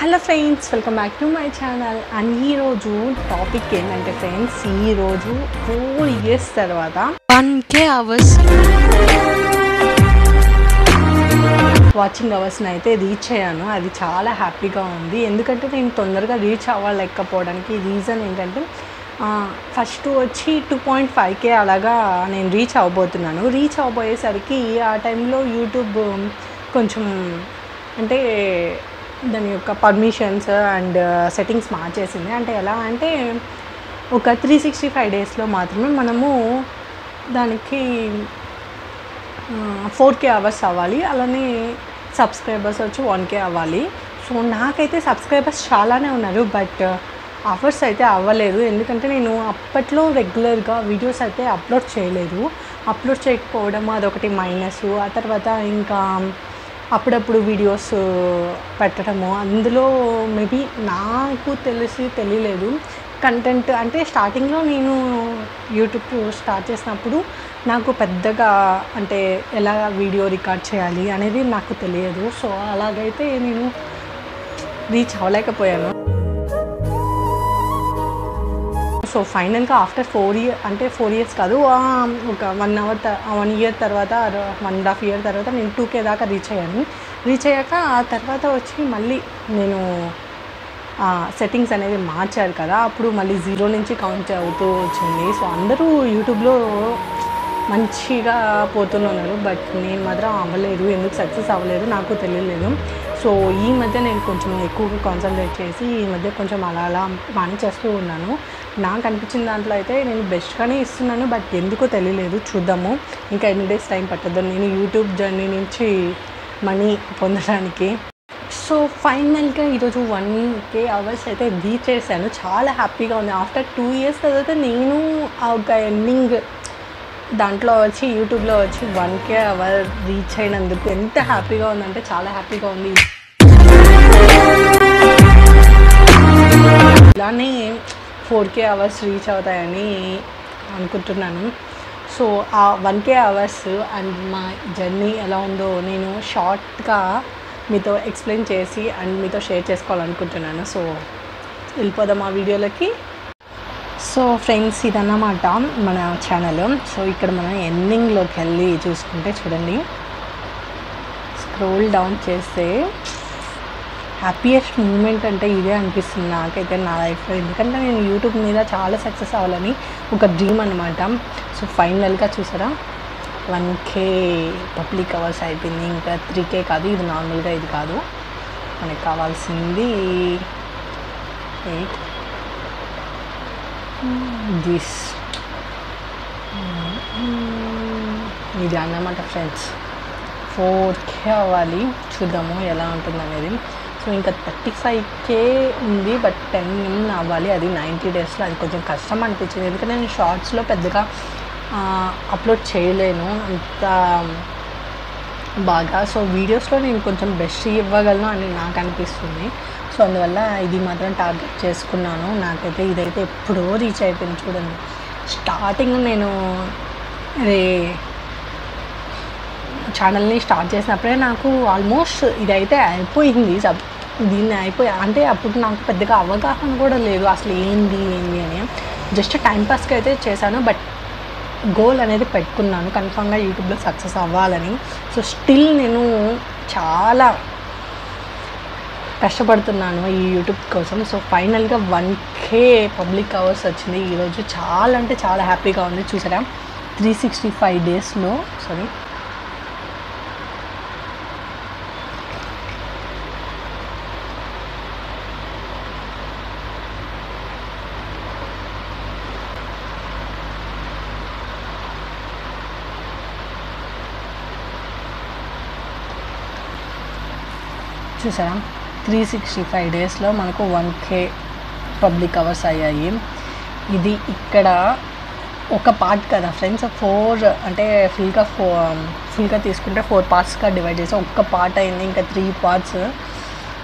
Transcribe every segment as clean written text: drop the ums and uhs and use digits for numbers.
Hello friends, welcome back to my channel. And ఈరోజు topic ఏంటంటే friends, ఈరోజు 4 years తర్వాత 1K అవర్స్ వాచింగ్ అవర్స్ని అయితే రీచ్ అయ్యాను. అది చాలా హ్యాపీగా ఉంది. ఎందుకంటే నేను తొందరగా రీచ్ అవ్వలేకపోవడానికి రీజన్ ఏంటంటే ఫస్ట్ వచ్చి 2.5K అలాగా నేను రీచ్ అవ్వబోతున్నాను. రీచ్ అవ్వబోయేసరికి ఆ టైంలో యూట్యూబ్ కొంచెం అంటే దాని యొక్క పర్మిషన్స్ అండ్ సెట్టింగ్స్ మార్చేసింది. అంటే ఎలా అంటే ఒక 365 డేస్లో మాత్రమే మనము దానికి 4K అవర్స్ అవ్వాలి. అలానే సబ్స్క్రైబర్స్ వచ్చి 1K అవ్వాలి. సో నాకైతే సబ్స్క్రైబర్స్ చాలానే ఉన్నారు, బట్ అవర్స్ అయితే అవ్వలేదు. ఎందుకంటే నేను అప్పట్లో రెగ్యులర్గా వీడియోస్ అయితే అప్లోడ్ చేయలేదు. అప్లోడ్ చేయకపోవడం అదొకటి మైనస్. ఆ తర్వాత ఇంకా అప్పుడప్పుడు వీడియోస్ పెట్టడము, అందులో మేబీ నాకు తెలియలేదు కంటెంట్. అంటే స్టార్టింగ్లో నేను యూట్యూబ్ స్టార్ట్ చేసినప్పుడు నాకు పెద్దగా అంటే ఎలా వీడియో రికార్డ్ చేయాలి అనేది నాకు తెలియదు. సో అలాగైతే నేను రీచ్ అవ్వలేకపోయాను. సో ఫైనల్గా ఆఫ్టర్ 4 years కాదు, ఒక 1 year తర్వాత 1.5 year తర్వాత నేను 2K దాకా రీచ్ అయ్యాను. రీచ్ అయ్యాక ఆ తర్వాత వచ్చి మళ్ళీ నేను సెట్టింగ్స్ అనేది మార్చారు కదా, అప్పుడు మళ్ళీ 0 నుంచి కౌంట్ అవుతూ వచ్చింది. సో అందరూ యూట్యూబ్లో మంచిగా పోతున్నారు, బట్ నేను మాత్రం అవ్వలేదు. ఎందుకు సక్సెస్ అవ్వలేదు నాకు తెలియలేదు. సో ఈ మధ్య నేను కొంచెం ఎక్కువగా కాన్సన్ట్రేట్ చేసి ఈ మధ్య కొంచెం అలా పని చేస్తూ ఉన్నాను. నాకు అనిపించిన దాంట్లో అయితే నేను బెస్ట్గానే ఇస్తున్నాను, బట్ ఎందుకో తెలియలేదు. చూద్దాము ఇంకా ఎన్ని డేస్ టైం పట్టద్దు నేను యూట్యూబ్ జర్నీ నుంచి మనీ పొందడానికి. సో ఫైనల్గా ఈరోజు 1K అవర్స్ అయితే రీచ్ చేశాను. చాలా హ్యాపీగా ఉంది. ఆఫ్టర్ 2 years తర్వాత నేను ఒక ఎండింగ్ దాంట్లో వచ్చి యూట్యూబ్లో వచ్చి 1K అవర్ రీచ్ అయినందుకు ఎంత హ్యాపీగా ఉందంటే చాలా హ్యాపీగా ఉంది. ఇలానే 4K అవర్స్ రీచ్ అవుతాయని అనుకుంటున్నాను. సో ఆ 1K అవర్స్ అండ్ మా జర్నీ ఎలా ఉందో నేను షార్ట్గా మీతో ఎక్స్ప్లెయిన్ చేసి అండ్ మీతో షేర్ చేసుకోవాలనుకుంటున్నాను. సో వెళ్ళిపోదాం ఆ వీడియోలకి. సో ఫ్రెండ్స్, ఇదన్నమాట మన ఛానల్. సో ఇక్కడ మనం ఎండింగ్లోకి వెళ్ళి చూసుకుంటే చూడండి, స్క్రోల్ డౌన్ చేస్తే హ్యాపీయెస్ట్ మూమెంట్ అంటే ఇదే అనిపిస్తుంది నాకైతే నా లైఫ్లో. ఎందుకంటే నేను యూట్యూబ్ మీద చాలా సక్సెస్ అవ్వాలని ఒక డ్రీమ్ అనమాట. సో ఫైనల్గా చూసారా 1K పబ్లిక్ అవర్స్ అయిపోయింది. ఇంకా 3K కాదు, ఇది నార్మల్గా ఇది కాదు, మనకు కావాల్సింది 8 దిస్ ఇది అన్నమాట ఫ్రెండ్స్. 4K అవ్వాలి, చూద్దాము ఎలా ఉంటుంది అనేది. సో ఇంకా 35K ఉంది, బట్ 10 అవ్వాలి. అది 90 డేస్లో. అది కొంచెం కష్టం అనిపించింది, ఎందుకంటే నేను షార్ట్స్లో పెద్దగా అప్లోడ్ చేయలేను అంత బాగా. సో వీడియోస్లో నేను కొంచెం బెస్ట్ ఇవ్వగలను అని నాకు అనిపిస్తుంది. సో అందువల్ల ఇది మాత్రం టార్గెట్ చేసుకున్నాను. నాకైతే ఇదైతే ఎప్పుడో రీచ్ అయిపోయింది. చూడండి, స్టార్టింగ్ నేను ఛానల్ని స్టార్ట్ చేసినప్పుడే నాకు ఆల్మోస్ట్ ఇదైతే అయిపోయింది. దీన్ని అంటే అప్పుడు నాకు పెద్దగా అవగాహన కూడా లేదు అసలు ఏంది అని. జస్ట్ టైంపాస్కి అయితే చేశాను, బట్ గోల్ అనేది పెట్టుకున్నాను కన్ఫామ్గా యూట్యూబ్లో సక్సెస్ అవ్వాలని. సో స్టిల్ నేను చాలా కష్టపడుతున్నాను ఈ యూట్యూబ్ కోసం. సో ఫైనల్గా 1K పబ్లిక్ అవర్స్ వచ్చింది ఈరోజు. చాలా అంటే చాలా హ్యాపీగా ఉంది. చూసారా 365 డేస్లో చూసారా 365 డేస్లో మనకు 1K పబ్లిక్ అవర్స్ అయ్యాయి. ఇది ఇక్కడ ఒక పార్ట్ కదా ఫ్రెండ్స్. 4 అంటే ఫుల్గా తీసుకుంటే 4 పార్ట్స్గా డివైడ్ చేసి ఒక్క పార్ట్ అయింది. ఇంకా 3 parts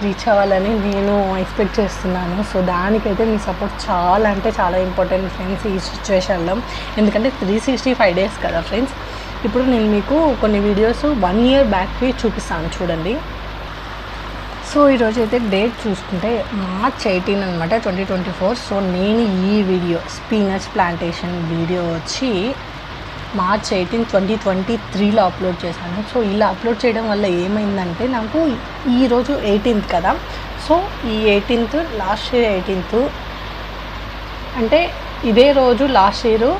రీచ్ అవ్వాలని నేను ఎక్స్పెక్ట్ చేస్తున్నాను. సో దానికైతే మీ సపోర్ట్ చాలా అంటే చాలా ఇంపార్టెంట్ ఫ్రెండ్స్ ఈ సిచ్యువేషన్లో. ఎందుకంటే 365 డేస్ కదా ఫ్రెండ్స్. ఇప్పుడు నేను మీకు కొన్ని వీడియోస్ 1 year బ్యాక్కి చూపిస్తాను చూడండి. సో సో ఈరోజైతే డేట్ చూసుకుంటే March 18 అనమాట 2024. సో నేను ఈ వీడియో స్పీనచ్ ప్లాంటేషన్ వీడియో వచ్చి March 18, 2023లో అప్లోడ్ చేశాను. సో ఇలా అప్లోడ్ చేయడం వల్ల ఏమైందంటే నాకు ఈరోజు 18th కదా, సో ఈ 18th లాస్ట్ ఇయర్ 18th అంటే ఇదే రోజు లాస్ట్ ఇయర్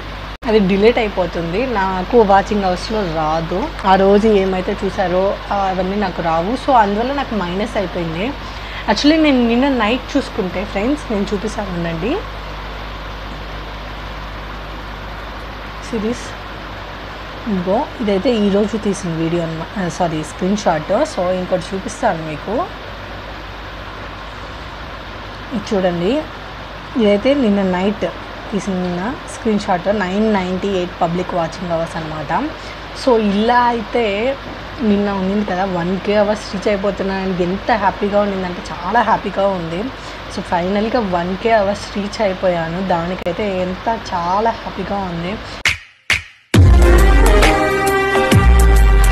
అది డిలీట్ అయిపోతుంది, నాకు వాచింగ్ అవర్స్లో రాదు. ఆ రోజు ఏమైతే చూసారో అవన్నీ నాకు రావు. సో అందువల్ల నాకు మైనస్ అయిపోయింది. యాక్చువల్లీ నేను నిన్న నైట్ చూసుకుంటే ఫ్రెండ్స్, నేను చూపిస్తాను ఉండండి సిరీస్. ఇంకో ఇదైతే ఈరోజు తీసిన వీడియో అనమాట, సారీ స్క్రీన్ షాట్. సో ఇంకోటి చూపిస్తాను మీకు, ఇది చూడండి. ఇదైతే నిన్న నైట్ తీసిన screen shot, 998 public watching hours అనమాట. సో ఇలా అయితే నిన్న ఉండింది కదా, 1K అవర్స్ రీచ్ అయిపోతున్నాను. ఎంత హ్యాపీగా ఉండిందంటే చాలా హ్యాపీగా ఉంది. సో ఫైనల్గా 1K అవర్స్ రీచ్ అయిపోయాను. దానికైతే చాలా హ్యాపీగా ఉంది.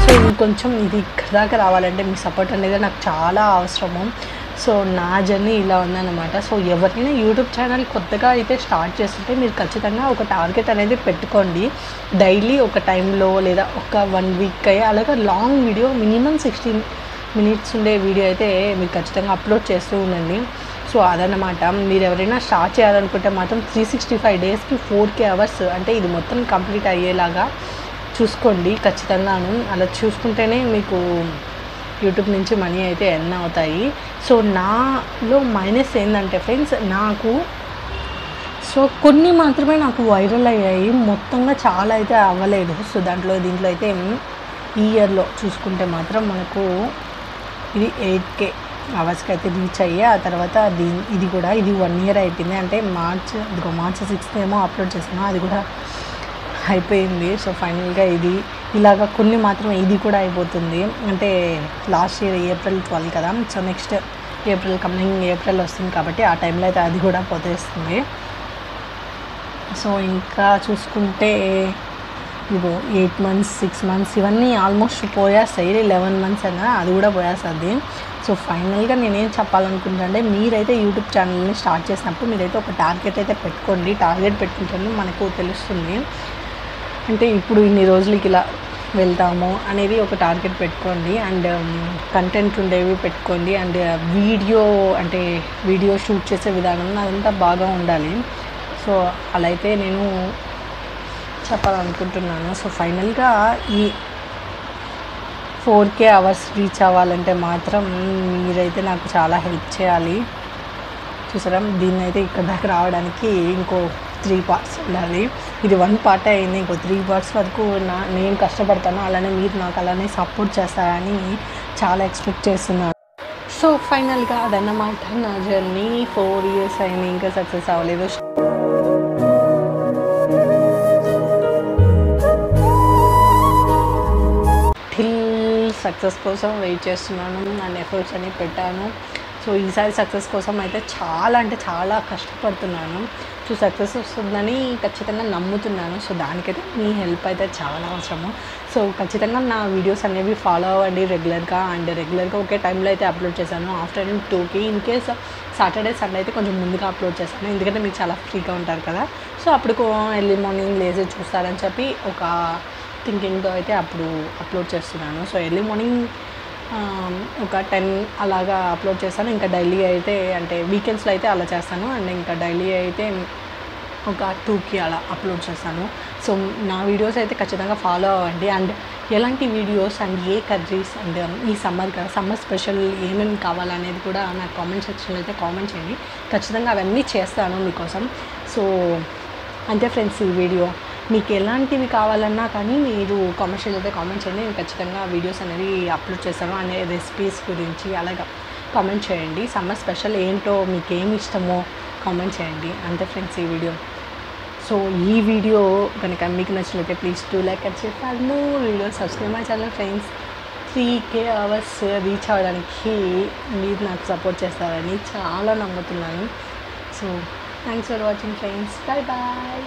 సో ఇంకొంచెం ఇది ఇక్కడ దాకా రావాలంటే మీ సపోర్ట్ అనేది నాకు చాలా అవసరము. సో నా జర్నీ ఇలా ఉందన్నమాట. సో ఎవరైనా యూట్యూబ్ ఛానల్ కొత్తగా అయితే స్టార్ట్ చేస్తుంటే మీరు ఖచ్చితంగా ఒక టార్గెట్ అనేది పెట్టుకోండి. డైలీ ఒక టైంలో లేదా ఒక 1 వీక్ అయ్యి అలాగే లాంగ్ వీడియో మినిమం 16 minutes ఉండే వీడియో అయితే మీరు ఖచ్చితంగా అప్లోడ్ చేస్తూ ఉండండి. సో అదన్నమాట. మీరు ఎవరైనా స్టార్ట్ చేయాలనుకుంటే మాత్రం 365 daysకి 4K అవర్స్ అంటే ఇది మొత్తం కంప్లీట్ అయ్యేలాగా చూసుకోండి ఖచ్చితంగాను. అలా చూసుకుంటేనే మీకు యూట్యూబ్ నుంచి మనీ అయితే ఎర్న్ అవుతాయి. సో నాలో మైనస్ ఏంటంటే ఫ్రెండ్స్, నాకు సో కొన్ని మాత్రమే నాకు వైరల్ అయ్యాయి, మొత్తంగా చాలా అయితే అవ్వలేదు. సో దీంట్లో అయితే ఈ ఇయర్లో చూసుకుంటే మాత్రం మనకు ఇది 8K అవర్స్కి అయితే రీచ్ అయ్యి, ఆ తర్వాత ఇది 1 year అయిపోయింది. అంటే March 6th ఏమో అప్లోడ్ చేసాను, అది కూడా అయిపోయింది. సో ఫైనల్గా ఇది ఇలాగా కొన్ని మాత్రమే ఇది కూడా అయిపోతుంది. అంటే లాస్ట్ ఇయర్ April 12 కదా, సో నెక్స్ట్ కమింగ్ ఏప్రిల్ వస్తుంది కాబట్టి ఆ టైంలో అయితే అది కూడా పోతేస్తుంది. సో ఇంకా చూసుకుంటే ఇగో 8 months 6 months ఇవన్నీ ఆల్మోస్ట్ పోయేస్తాయి. 11 months అయినా అది కూడా పోయేస్తుంది. సో ఫైనల్గా నేనేం చెప్పాలనుకుంటున్నానంటే, మీరైతే యూట్యూబ్ ఛానల్ని స్టార్ట్ చేసినప్పుడు మీరైతే ఒక టార్గెట్ అయితే పెట్టుకోండి. టార్గెట్ పెట్టుకుంటేనే మనకు తెలుస్తుంది, అంటే ఇప్పుడు ఇన్ని రోజులకి ఇలా వెళ్తాము అనేది ఒక టార్గెట్ పెట్టుకోండి. అండ్ కంటెంట్ ఉండేవి పెట్టుకోండి. అండ్ వీడియో షూట్ చేసే విధానం అదంతా బాగా ఉండాలి. సో అలా అయితే నేను చెప్పాలనుకుంటున్నాను. సో ఫైనల్గా ఈ 4K అవర్స్ రీచ్ అవ్వాలంటే మాత్రం మీరైతే నాకు చాలా హెల్ప్ చేయాలి. చూసారా, దీన్ని అయితే ఇక్కడ దాకా రావడానికి ఇంకో 3 parts ఉండాలి. ఇది 1 part అయింది, ఇంకో 3 parts వరకు నేను కష్టపడతాను. అలానే మీరు నాకు అలానే సపోర్ట్ చేస్తారని చాలా ఎక్స్పెక్ట్ చేస్తున్నాను. సో ఫైనల్గా అదన్నమాట నా జర్నీ. 4 years అయింది, ఇంకా సక్సెస్ అవ్వలేదు. సక్సెస్ కోసం వెయిట్ చేస్తున్నాను, నా ఎఫర్ట్స్ అన్ని పెట్టాను. సో ఈసారి సక్సెస్ కోసం అయితే చాలా కష్టపడుతున్నాను. సో సక్సెస్ వస్తుందని ఖచ్చితంగా నమ్ముతున్నాను. సో దానికైతే మీ హెల్ప్ అయితే చాలా అవసరము. సో ఖచ్చితంగా నా వీడియోస్ అనేవి ఫాలో అవ్వండి రెగ్యులర్గా. ఒకే టైంలో అయితే అప్లోడ్ చేశాను, ఆఫ్టర్నూన్ 2కి. ఇన్ కేస్ సాటర్డే సండే అయితే కొంచెం ముందుగా అప్లోడ్ చేస్తాను, ఎందుకంటే మీరు చాలా ఫ్రీగా ఉంటారు కదా. సో అప్పుడు ఎర్లీ మార్నింగ్ లేచి చూస్తారని చెప్పి ఒక థింకింగ్తో అయితే అప్పుడు అప్లోడ్ చేస్తున్నాను. సో ఎర్లీ మార్నింగ్ ఒక 10 అలాగా అప్లోడ్ చేస్తాను. ఇంకా డైలీ అయితే అంటే వీకెండ్స్లో అయితే అలా చేస్తాను. అండ్ ఇంకా డైలీ అయితే ఒక 2కి అలా అప్లోడ్ చేస్తాను. సో నా వీడియోస్ అయితే ఖచ్చితంగా ఫాలో అవ్వండి. అండ్ ఎలాంటి videos and A curries and ఈ సమ్మర్ స్పెషల్ ఏమేమి కావాలనేది కూడా నాకు కామెంట్ సెక్షన్లో అయితే కామెంట్ చేయండి. ఖచ్చితంగా అవన్నీ చేస్తాను మీకోసం. సో అంతే ఫ్రెండ్స్, ఈ వీడియో మీకు ఎలాంటివి కావాలన్నా కానీ మీరు కామెంట్స్లో అయితే కామెంట్ చేయండి. నేను ఖచ్చితంగా వీడియోస్ అనేది అప్లోడ్ చేస్తాను. అనే రెసిపీస్ గురించి అలాగా కామెంట్ చేయండి. సమ్మర్ స్పెషల్ ఏంటో మీకు ఏమి ఇష్టమో కామెంట్ చేయండి. అంతే ఫ్రెండ్స్ ఈ వీడియో. సో ఈ వీడియో కనుక మీకు నచ్చినట్లయితే please do like and share for more videos. Subscribe my channel friends. 3K hours reach అవ్వడానికి మీరు నాకు సపోర్ట్ చేస్తారని చాలా నమ్ముతున్నాను. So thanks for watching friends. Bye bye.